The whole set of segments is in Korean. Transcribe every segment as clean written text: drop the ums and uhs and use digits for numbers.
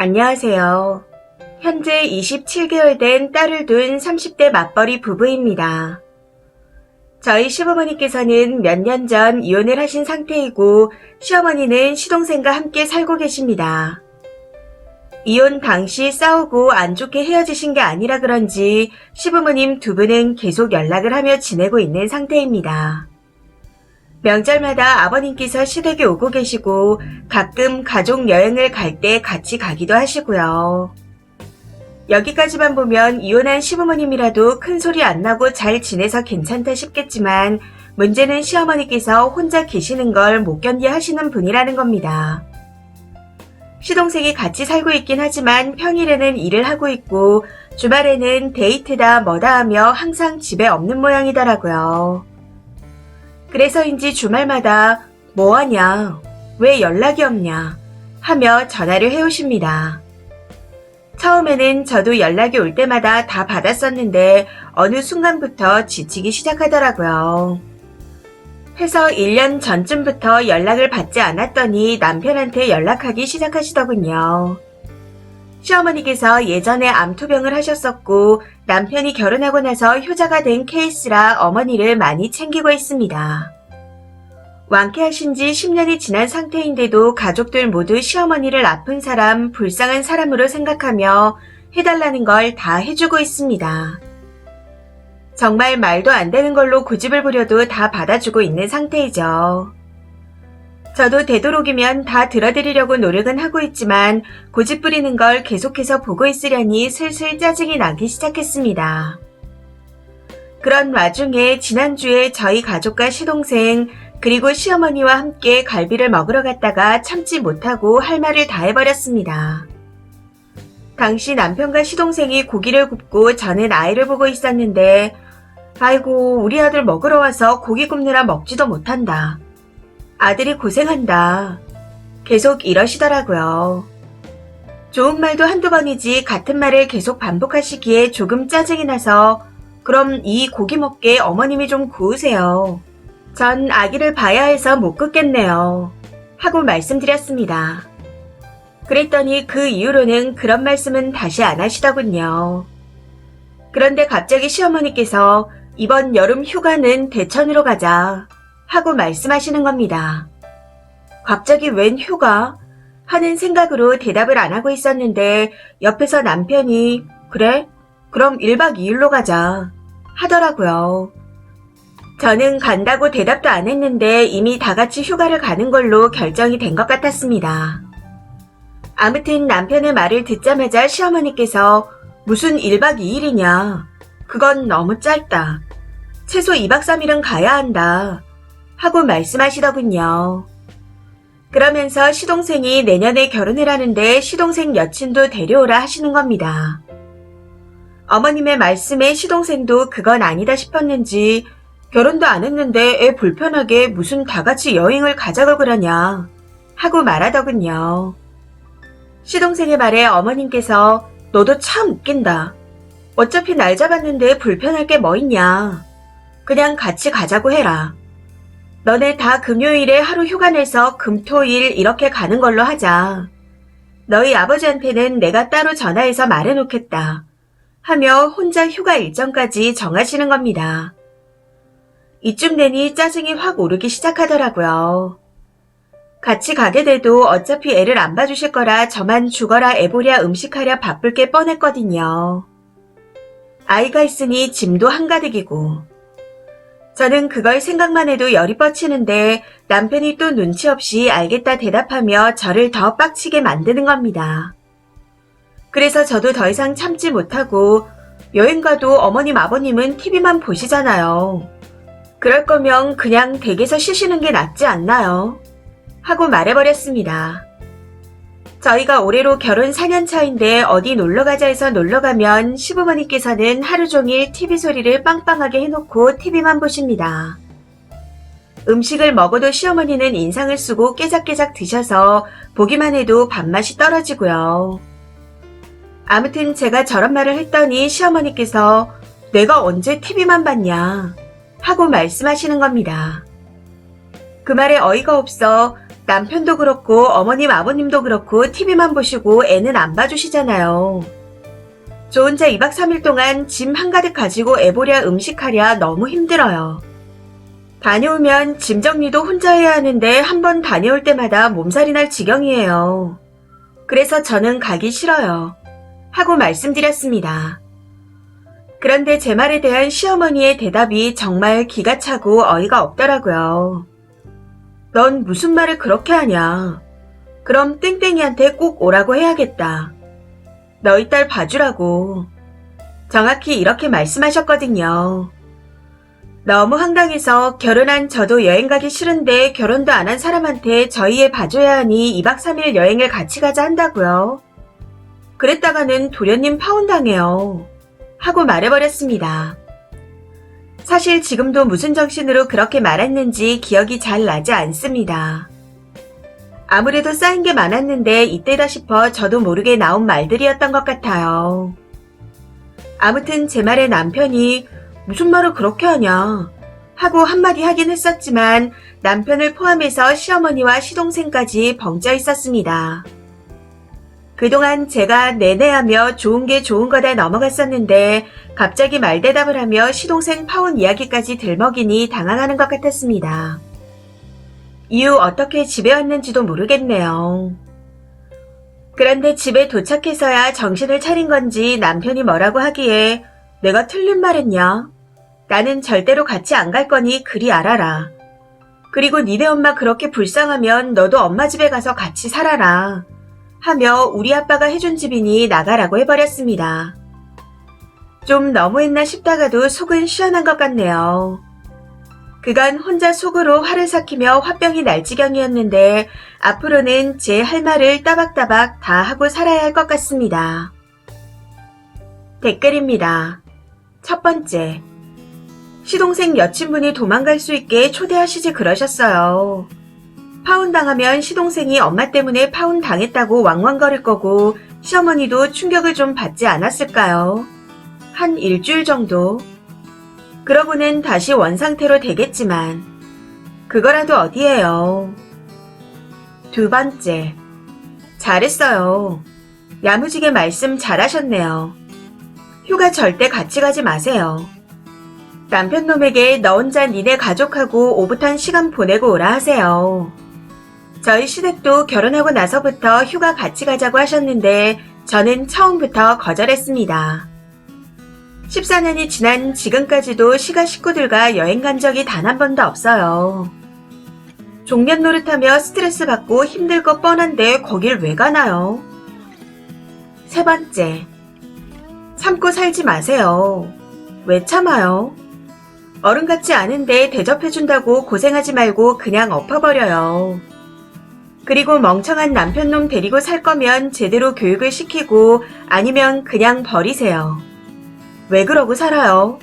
안녕하세요. 현재 27개월 된 딸을 둔 30대 맞벌이 부부입니다. 저희 시부모님께서는 몇 년 전 이혼을 하신 상태이고 시어머니는 시동생과 함께 살고 계십니다. 이혼 당시 싸우고 안 좋게 헤어지신 게 아니라 그런지 시부모님 두 분은 계속 연락을 하며 지내고 있는 상태입니다. 명절마다 아버님께서 시댁에 오고 계시고 가끔 가족 여행을 갈 때 같이 가기도 하시고요. 여기까지만 보면 이혼한 시부모님이라도 큰 소리 안 나고 잘 지내서 괜찮다 싶겠지만 문제는 시어머니께서 혼자 계시는 걸 못 견뎌 하시는 분이라는 겁니다. 시동생이 같이 살고 있긴 하지만 평일에는 일을 하고 있고 주말에는 데이트다 뭐다 하며 항상 집에 없는 모양이더라고요. 그래서인지 주말마다 뭐하냐, 왜 연락이 없냐 하며 전화를 해오십니다. 처음에는 저도 연락이 올 때마다 다 받았었는데 어느 순간부터 지치기 시작하더라고요. 해서 1년 전쯤부터 연락을 받지 않았더니 남편한테 연락하기 시작하시더군요. 시어머니께서 예전에 암투병을 하셨었고 남편이 결혼하고 나서 효자가 된 케이스라 어머니를 많이 챙기고 있습니다. 완쾌하신 지 10년이 지난 상태인데도 가족들 모두 시어머니를 아픈 사람, 불쌍한 사람으로 생각하며 해달라는 걸 다 해주고 있습니다. 정말 말도 안 되는 걸로 고집을 부려도 다 받아주고 있는 상태이죠. 저도 되도록이면 다 들어드리려고 노력은 하고 있지만 고집 부리는 걸 계속해서 보고 있으려니 슬슬 짜증이 나기 시작했습니다. 그런 와중에 지난주에 저희 가족과 시동생 그리고 시어머니와 함께 갈비를 먹으러 갔다가 참지 못하고 할 말을 다 해버렸습니다. 당시 남편과 시동생이 고기를 굽고 저는 아이를 보고 있었는데 아이고 우리 아들 먹으러 와서 고기 굽느라 먹지도 못한다. 아들이 고생한다. 계속 이러시더라고요. 좋은 말도 한두 번이지 같은 말을 계속 반복하시기에 조금 짜증이 나서 그럼 이 고기 먹게 어머님이 좀 구우세요. 전 아기를 봐야 해서 못 굽겠네요. 하고 말씀드렸습니다. 그랬더니 그 이후로는 그런 말씀은 다시 안 하시더군요. 그런데 갑자기 시어머니께서 이번 여름 휴가는 대천으로 가자. 하고 말씀하시는 겁니다. 갑자기 웬 휴가? 하는 생각으로 대답을 안 하고 있었는데 옆에서 남편이 그래? 그럼 1박 2일로 가자. 하더라고요. 저는 간다고 대답도 안 했는데 이미 다 같이 휴가를 가는 걸로 결정이 된 것 같았습니다. 아무튼 남편의 말을 듣자마자 시어머니께서 무슨 1박 2일이냐. 그건 너무 짧다. 최소 2박 3일은 가야 한다. 하고 말씀하시더군요. 그러면서 시동생이 내년에 결혼을 하는데 시동생 여친도 데려오라 하시는 겁니다. 어머님의 말씀에 시동생도 그건 아니다 싶었는지 결혼도 안 했는데 애 불편하게 무슨 다 같이 여행을 가자고 그러냐 하고 말하더군요. 시동생의 말에 어머님께서 너도 참 웃긴다. 어차피 날 잡았는데 불편할 게 뭐 있냐. 그냥 같이 가자고 해라. 너네 다 금요일에 하루 휴가 내서 금토일 이렇게 가는 걸로 하자. 너희 아버지한테는 내가 따로 전화해서 말해놓겠다. 하며 혼자 휴가 일정까지 정하시는 겁니다. 이쯤 되니 짜증이 확 오르기 시작하더라고요. 같이 가게 돼도 어차피 애를 안 봐주실 거라 저만 죽어라 애보랴 음식하랴 바쁠 게 뻔했거든요. 아이가 있으니 짐도 한가득이고 저는 그걸 생각만 해도 열이 뻗치는데 남편이 또 눈치 없이 알겠다 대답하며 저를 더 빡치게 만드는 겁니다. 그래서 저도 더 이상 참지 못하고 여행 가도 어머님 아버님은 TV만 보시잖아요. 그럴 거면 그냥 댁에서 쉬시는 게 낫지 않나요? 하고 말해버렸습니다. 저희가 올해로 결혼 4년 차인데 어디 놀러가자 해서 놀러가면 시부모님께서는 하루 종일 TV 소리를 빵빵하게 해놓고 TV만 보십니다. 음식을 먹어도 시어머니는 인상을 쓰고 깨작깨작 드셔서 보기만 해도 밥맛이 떨어지고요. 아무튼 제가 저런 말을 했더니 시어머니께서 내가 언제 TV만 봤냐 하고 말씀하시는 겁니다. 그 말에 어이가 없어 남편도 그렇고 어머님 아버님도 그렇고 TV만 보시고 애는 안 봐주시잖아요. 저 혼자 2박 3일 동안 짐 한가득 가지고 애보랴 음식하랴 너무 힘들어요. 다녀오면 짐 정리도 혼자 해야 하는데 한 번 다녀올 때마다 몸살이 날 지경이에요. 그래서 저는 가기 싫어요. 하고 말씀드렸습니다. 그런데 제 말에 대한 시어머니의 대답이 정말 기가 차고 어이가 없더라고요. 넌 무슨 말을 그렇게 하냐. 그럼 땡땡이한테 꼭 오라고 해야겠다. 너희 딸 봐주라고. 정확히 이렇게 말씀하셨거든요. 너무 황당해서 결혼한 저도 여행 가기 싫은데 결혼도 안 한 사람한테 저희 애 봐줘야 하니 2박 3일 여행을 같이 가자 한다고요. 그랬다가는 도련님 파혼당해요. 하고 말해버렸습니다. 사실 지금도 무슨 정신으로 그렇게 말했는지 기억이 잘 나지 않습니다. 아무래도 쌓인 게 많았는데 이때다 싶어 저도 모르게 나온 말들이었던 것 같아요. 아무튼 제 말에 남편이 무슨 말을 그렇게 하냐 하고 한마디 하긴 했었지만 남편을 포함해서 시어머니와 시동생까지 벙쪄 있었습니다. 그동안 제가 내내하며 좋은 게 좋은 거다 넘어갔었는데 갑자기 말대답을 하며 시동생 파혼 이야기까지 들먹이니 당황하는 것 같았습니다. 이후 어떻게 집에 왔는지도 모르겠네요. 그런데 집에 도착해서야 정신을 차린 건지 남편이 뭐라고 하기에 내가 틀린 말 했냐? 나는 절대로 같이 안 갈 거니 그리 알아라. 그리고 니네 엄마 그렇게 불쌍하면 너도 엄마 집에 가서 같이 살아라. 하며 우리 아빠가 해준 집이니 나가라고 해버렸습니다. 좀 너무했나 싶다가도 속은 시원한 것 같네요. 그간 혼자 속으로 화를 삭히며 화병이 날 지경이었는데 앞으로는 제 할 말을 따박따박 다 하고 살아야 할 것 같습니다. 댓글입니다. 첫 번째, 시동생 여친분이 도망갈 수 있게 초대하시지 그러셨어요. 파혼당하면 시동생이 엄마 때문에 파혼당했다고 왕왕거릴 거고 시어머니도 충격을 좀 받지 않았을까요? 한 일주일 정도? 그러고는 다시 원상태로 되겠지만 그거라도 어디예요. 두 번째, 잘했어요. 야무지게 말씀 잘하셨네요. 휴가 절대 같이 가지 마세요. 남편 놈에게 너 혼자 니네 가족하고 오붓한 시간 보내고 오라 하세요. 저희 시댁도 결혼하고 나서부터 휴가 같이 가자고 하셨는데 저는 처음부터 거절했습니다. 14년이 지난 지금까지도 시가 식구들과 여행 간 적이 단 한 번도 없어요. 종년 노릇하며 스트레스 받고 힘들 거 뻔한데 거길 왜 가나요? 세 번째, 참고 살지 마세요. 왜 참아요? 어른 같지 않은데 대접해준다고 고생하지 말고 그냥 엎어버려요. 그리고 멍청한 남편놈 데리고 살 거면 제대로 교육을 시키고 아니면 그냥 버리세요. 왜 그러고 살아요?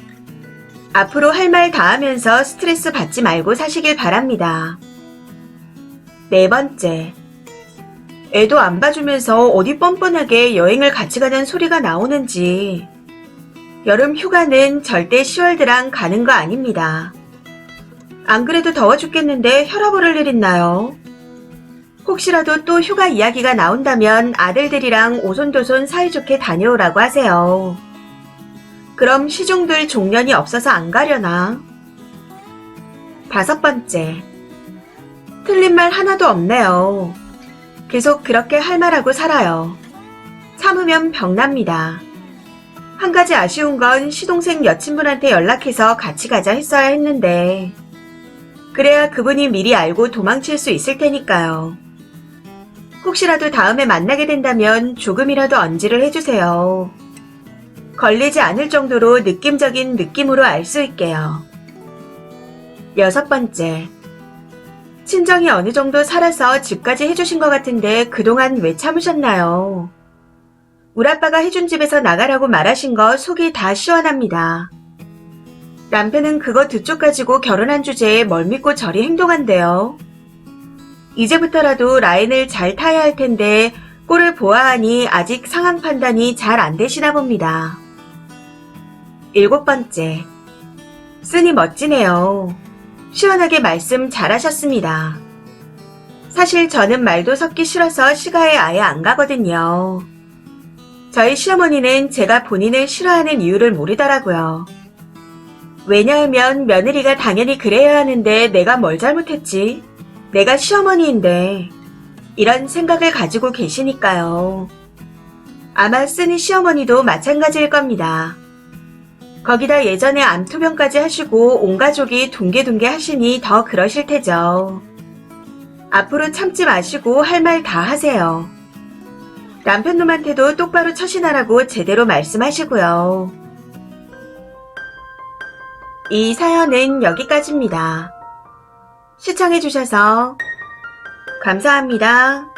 앞으로 할 말 다 하면서 스트레스 받지 말고 사시길 바랍니다. 네 번째, 애도 안 봐주면서 어디 뻔뻔하게 여행을 같이 가는 소리가 나오는지. 여름 휴가는 절대 10월드랑 가는 거 아닙니다. 안 그래도 더워 죽겠는데 혈압 오를 일 있나요? 혹시라도 또 휴가 이야기가 나온다면 아들들이랑 오손도손 사이좋게 다녀오라고 하세요. 그럼 시중들 종년이 없어서 안 가려나? 다섯 번째, 틀린 말 하나도 없네요. 계속 그렇게 할 말하고 살아요. 참으면 병납니다. 한 가지 아쉬운 건 시동생 여친분한테 연락해서 같이 가자 했어야 했는데 그래야 그분이 미리 알고 도망칠 수 있을 테니까요. 혹시라도 다음에 만나게 된다면 조금이라도 언지를 해주세요. 걸리지 않을 정도로 느낌적인 느낌으로 알 수 있게요. 여섯 번째, 친정이 어느 정도 살아서 집까지 해주신 것 같은데 그동안 왜 참으셨나요? 우리 아빠가 해준 집에서 나가라고 말하신 거 속이 다 시원합니다. 남편은 그거 두 쪽 가지고 결혼한 주제에 뭘 믿고 저리 행동한대요. 이제부터라도 라인을 잘 타야 할 텐데 꼴을 보아하니 아직 상황 판단이 잘 안 되시나 봅니다. 일곱 번째, 쓰니 멋지네요. 시원하게 말씀 잘하셨습니다. 사실 저는 말도 섞기 싫어서 시가에 아예 안 가거든요. 저희 시어머니는 제가 본인을 싫어하는 이유를 모르더라고요. 왜냐하면 며느리가 당연히 그래야 하는데 내가 뭘 잘못했지? 내가 시어머니인데. 이런 생각을 가지고 계시니까요. 아마 쓰니 시어머니도 마찬가지일 겁니다. 거기다 예전에 암투병까지 하시고 온 가족이 둥개둥개 하시니 더 그러실 테죠. 앞으로 참지 마시고 할 말 다 하세요. 남편놈한테도 똑바로 처신하라고 제대로 말씀하시고요. 이 사연은 여기까지입니다. 시청해주셔서 감사합니다.